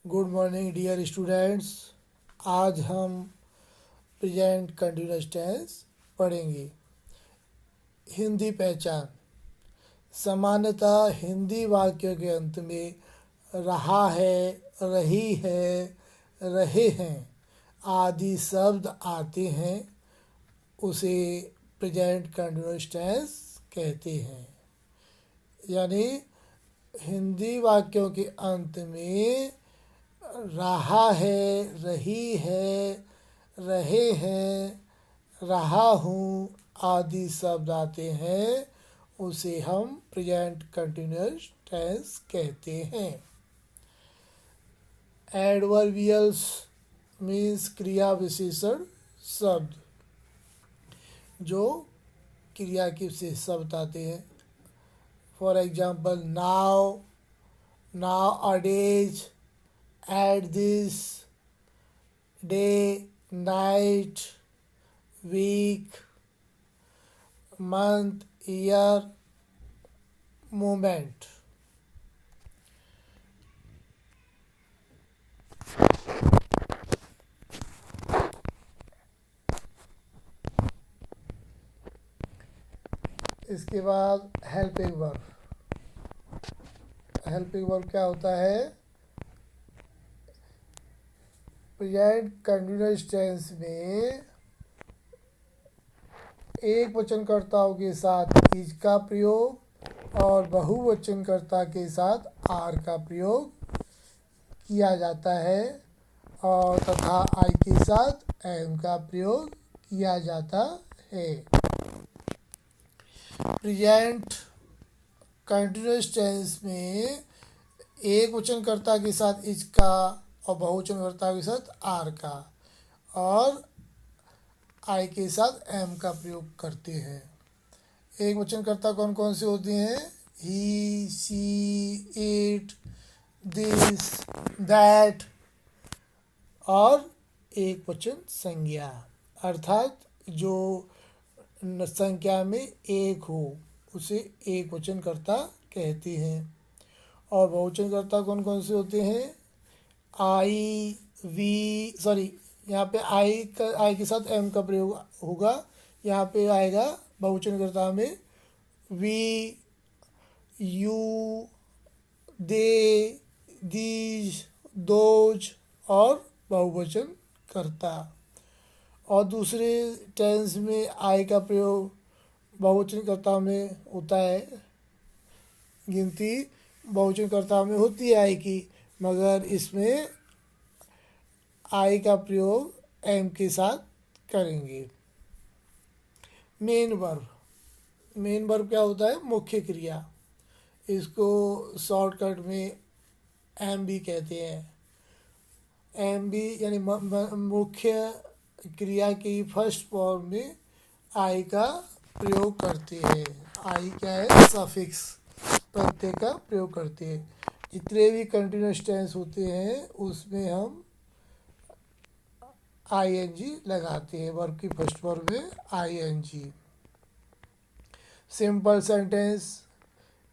Good morning dear students. आज हम present continuous tense पढ़ेंगे। हिंदी पहचान। सामान्यतः हिंदी वाक्यों के अंत में रहा है, रही है, रहे हैं आदि शब्द आते हैं, उसे प्रेजेंट कंटिन्यूअस टेंस कहते हैं। यानी हिंदी वाक्यों के अंत में रहा है, रही है, रहे हैं, रहा हूँ आदि शब्द आते हैं, उसे हम प्रेजेंट कंटिन्यूअस टेंस कहते हैं। एडवर्बियल्स मीन्स क्रिया विशेषण शब्द, जो क्रिया के विशेष शब्द आते हैं। फॉर एग्जाम्पल नाउ, नाउ अडेज, at this, day, night, week, month, year, moment। इसके बाद हेल्पिंग वर्ब। हेल्पिंग वर्ब क्या होता है? प्रेजेंट कंटिन्यूअस टेंस में एक वचनकर्ताओं के साथ इज का प्रयोग और बहुवचनकर्ता के साथ आर का प्रयोग किया जाता है, और तथा आई के साथ एम का प्रयोग किया जाता है। प्रेजेंट कंटिन्यूअस टेंस में एक वचनकर्ता के साथ इज का और बहुवचनकर्ता के साथ आर का और आई के साथ एम का प्रयोग करते हैं। एक वचनकर्ता कौन कौन से होते हैं? ही, शी, इट, दिस, दैट, और एक वचन संज्ञा, अर्थात जो संख्या में एक हो उसे एक वचनकर्ता कहते हैं। और बहुवचनकर्ता कौन कौन से होते हैं? आई, वी, सॉरी यहाँ पे आई के साथ एम का प्रयोग होगा। यहाँ पे आएगा बहुवचनकर्ता में we, you, they, these, those और बहुवचनकर्ता। और दूसरे टेंस में आई का प्रयोग बहुवचनकर्ता में होता है। गिनती बहुवचनकर्ता में होती है आई की, मगर इसमें आई का प्रयोग एम के साथ करेंगे। Main verb. मेन वर्ब क्या होता है? मुख्य क्रिया। इसको शॉर्टकट में एम भी कहते हैं। एम भी यानी मुख्य क्रिया की फर्स्ट फॉर्म में आई का प्रयोग करते हैं। आई क्या है? सफिक्स, प्रत्यय का प्रयोग करते हैं। जितने भी कंटिन्यूअस टेंस होते हैं उसमें हम आईएनजी लगाते हैं। वर्ब की फर्स्ट फॉर्म में आईएनजी। सिंपल सेंटेंस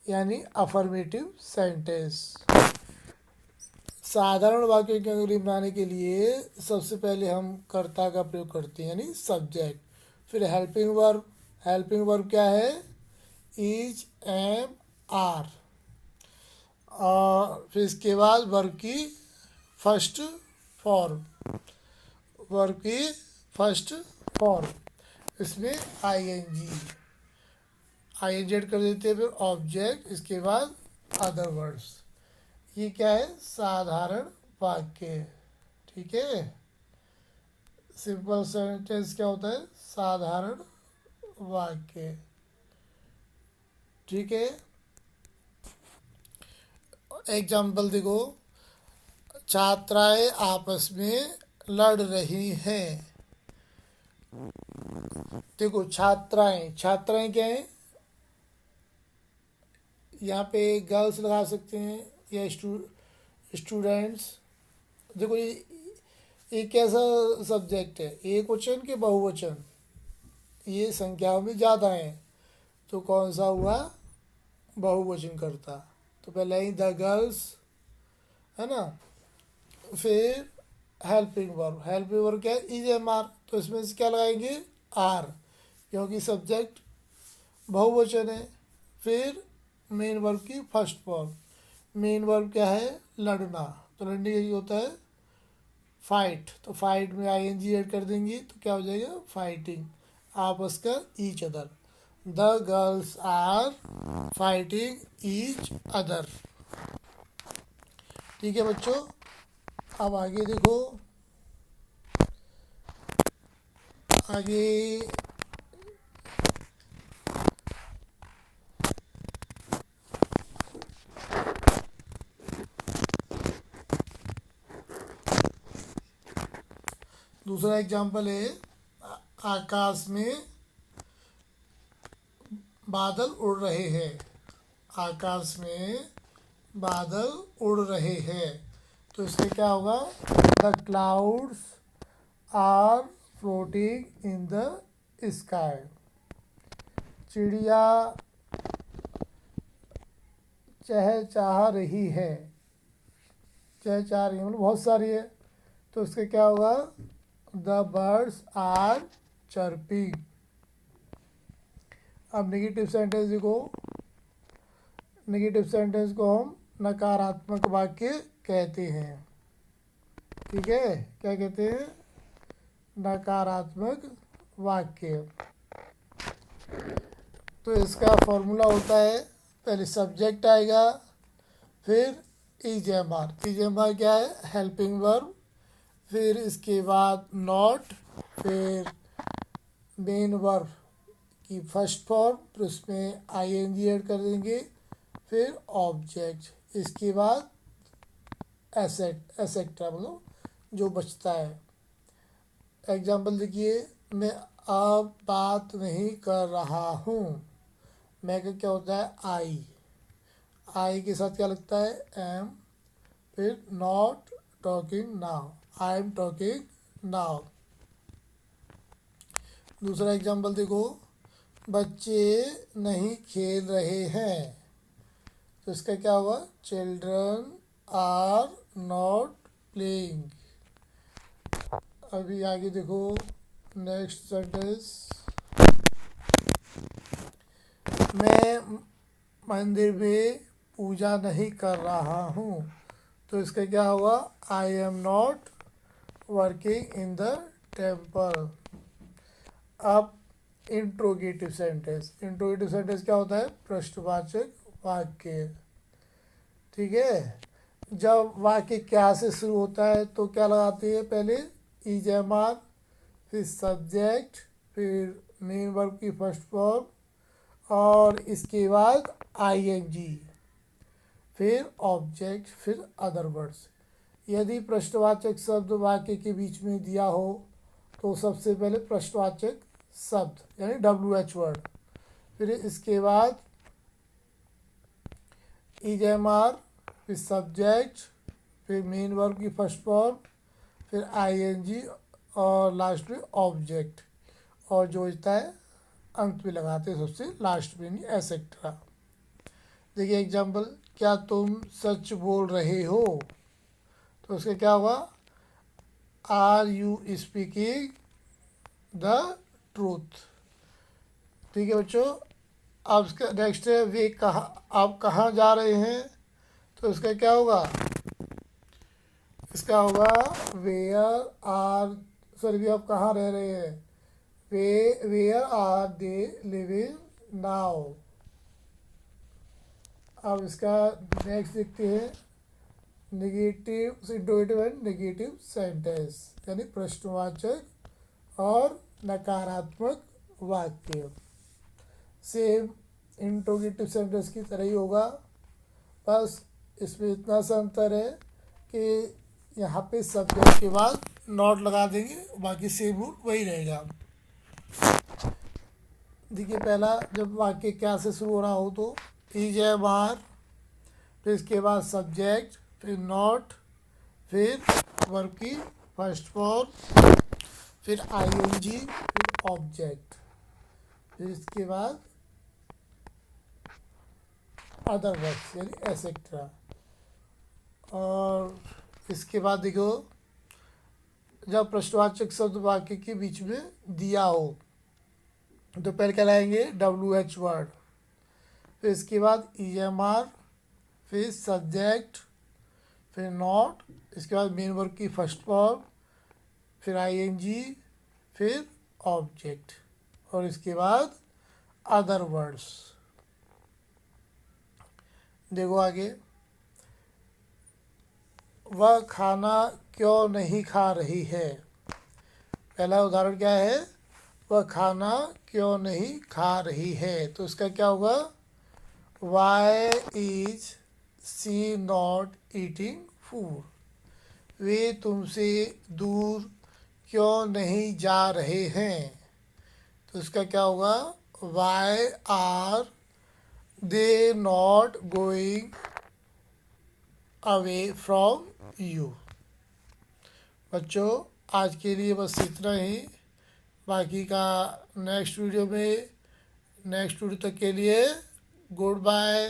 यानी अफर्मेटिव सेंटेंस। साधारण वाक्य की अंग्रेजी बनाने के लिए सबसे पहले हम कर्ता का प्रयोग करते हैं, यानी सब्जेक्ट। फिर हेल्पिंग वर्ब। हेल्पिंग वर्ब क्या है? Is, am, are. और फिर इसके बाद वर्ब की फर्स्ट फॉर्म। वर्ब की फर्स्ट फॉर्म, इसमें आईएनजी ऐड कर देते हैं। फिर ऑब्जेक्ट, इसके बाद अदर वर्ड्स। ये क्या है? साधारण वाक्य। ठीक है। सिंपल सेंटेंस क्या होता है? साधारण वाक्य। ठीक है। एग्जाम्पल देखो, छात्राएं आपस में लड़ रही हैं। देखो छात्राएं, छात्राएं क्या है? यहाँ पे गर्ल्स लगा सकते हैं या स्टूडेंट्स। देखो ये कैसा सब्जेक्ट है? एक वचन के बहुवचन? ये संख्याओं में ज़्यादा है, तो कौन सा हुआ? बहुवचन करता। तो पहले ही द गर्ल्स है ना, फिर हेल्पिंग वर्ब क्या है, इज एम आर, तो इसमें से क्या लगाएंगे, आर, क्योंकि सब्जेक्ट बहुवचन है। फिर मेन वर्ब की फर्स्ट फॉर्म, मेन वर्ब क्या है, लड़ना, तो लड़ने का क्या होता है, फाइट, तो फाइट में आई एन जी एड कर देंगे तो क्या हो जाएगा, फाइटिंग, आपस का, each other, the girls are fighting each other. ठीक है बच्चों, अब आगे देखो, आगे दूसरा एग्जाम्पल है, आकाश में बादल उड़ रहे हैं, आकाश में बादल उड़ रहे हैं, तो इससे क्या होगा, the clouds are floating in the sky, चिड़िया चहचहा रही है, चहचहा रही है मतलब बहुत सारी है, तो इसका क्या होगा, द बर्ड्स आर चर्पिंग। अब नेगेटिव सेंटेंस देखो, नेगेटिव सेंटेंस को हम नकारात्मक वाक्य कहते हैं। ठीक है, क्या कहते हैं, नकारात्मक वाक्य। तो इसका फॉर्मूला होता है, पहले सब्जेक्ट आएगा, फिर is am are, is am are क्या है, हेल्पिंग वर्ब, फिर इसके बाद नॉट, फिर मेन वर्ब की फर्स्ट फॉर्म, फिर उसमें आई एन जी ऐड कर देंगे, फिर ऑब्जेक्ट, इसके बाद एसेट्रा मतलब जो बचता है। एग्जाम्पल देखिए, मैं अब बात नहीं कर रहा हूँ, मैं का क्या होता है, आई के साथ क्या लगता है, एम, फिर not talking now, I am talking now. दूसरा एग्जाम्पल देखो, बच्चे नहीं खेल रहे हैं, तो इसका क्या होगा, चिल्ड्रन आर नॉट प्लेइंग। अभी आगे देखो, नेक्स्ट सेंटेंस, मैं मंदिर में पूजा नहीं कर रहा हूँ, तो इसका क्या होगा, I am not working in the temple. अब इंट्रोगेटिव सेंटेंस, इंट्रोगेटिव सेंटेंस क्या होता है, प्रश्नवाचक वाक्य। ठीक है, जब वाक्य क्या से शुरू होता है तो क्या लगाते हैं, पहले इज एम आर, फिर सब्जेक्ट, फिर मेन वर्ब की फर्स्ट फॉर्म, और इसके बाद आई एन जी, फिर ऑब्जेक्ट, फिर अदर वर्ड्स। यदि प्रश्नवाचक शब्द वाक्य के बीच में दिया हो तो सबसे पहले प्रश्नवाचक शब्द यानी डब्ल्यू एच वर्ड, फिर इसके बाद इज एम आर, फिर सब्जेक्ट, फिर मेन वर्ब की फर्स्ट फॉर्म, फिर आई एन जी, और लास्ट में ऑब्जेक्ट, और जो होता है अंत में लगाते हैं सबसे लास्ट में, नहीं एसेट्रा। देखिए एग्जाम्पल, क्या तुम सच बोल रहे हो, तो उसका क्या होगा, are you speaking the truth. ठीक है बच्चों, अब इसका नेक्स्ट है, वे कहाँ, आप कहाँ जा रहे हैं, तो इसका क्या होगा, इसका होगा वेयर आर, सॉरी आप कहाँ रह रहे हैं, where are they living now. अब इसका नेक्स्ट देखते हैं, negative interrogative and negative sentence, यानी प्रश्नवाचक और नकारात्मक वाक्य। सेम इंट्रोगेटिव सेंटेंस की तरह ही होगा, बस इसमें इतना सा अंतर है कि यहाँ पे सब्जेक्ट के बाद नॉट लगा देंगे, बाकी सेम रूल वही रहेगा। देखिए पहला, जब वाक्य क्या से शुरू हो रहा हो तो इज एम आर, फिर इसके बाद सब्जेक्ट, फिर नॉट, फिर वर्ब की फर्स्ट फॉर्म, फिर आई एन जी, फिर ऑब्जेक्ट, फिर इसके बाद अदर वर्ड्स यानी एसेट्रा, और इसके बाद देखो, जब प्रश्नवाचक शब्द वाक्य के बीच में दिया हो तो पहले क्या लाएंगे, WH वर्ड, फिर इसके बाद EMR, फिर सब्जेक्ट, फिर नॉट, इसके बाद मेन वर्ब की फर्स्ट फॉर्म, फिर ING, फिर ऑब्जेक्ट, और इसके बाद अदर वर्ड्स। देखो आगे, वह खाना क्यों नहीं खा रही है। पहला उदाहरण क्या है, वह खाना क्यों नहीं खा रही है, तो इसका क्या होगा, why is she not eating food, वे तुमसे दूर क्यों नहीं जा रहे हैं, तो इसका क्या होगा, why are they not going away from you. बच्चों, आज के लिए बस इतना ही, बाकी का नेक्स्ट वीडियो में, नेक्स्ट वीडियो तक के लिए गुड बाय।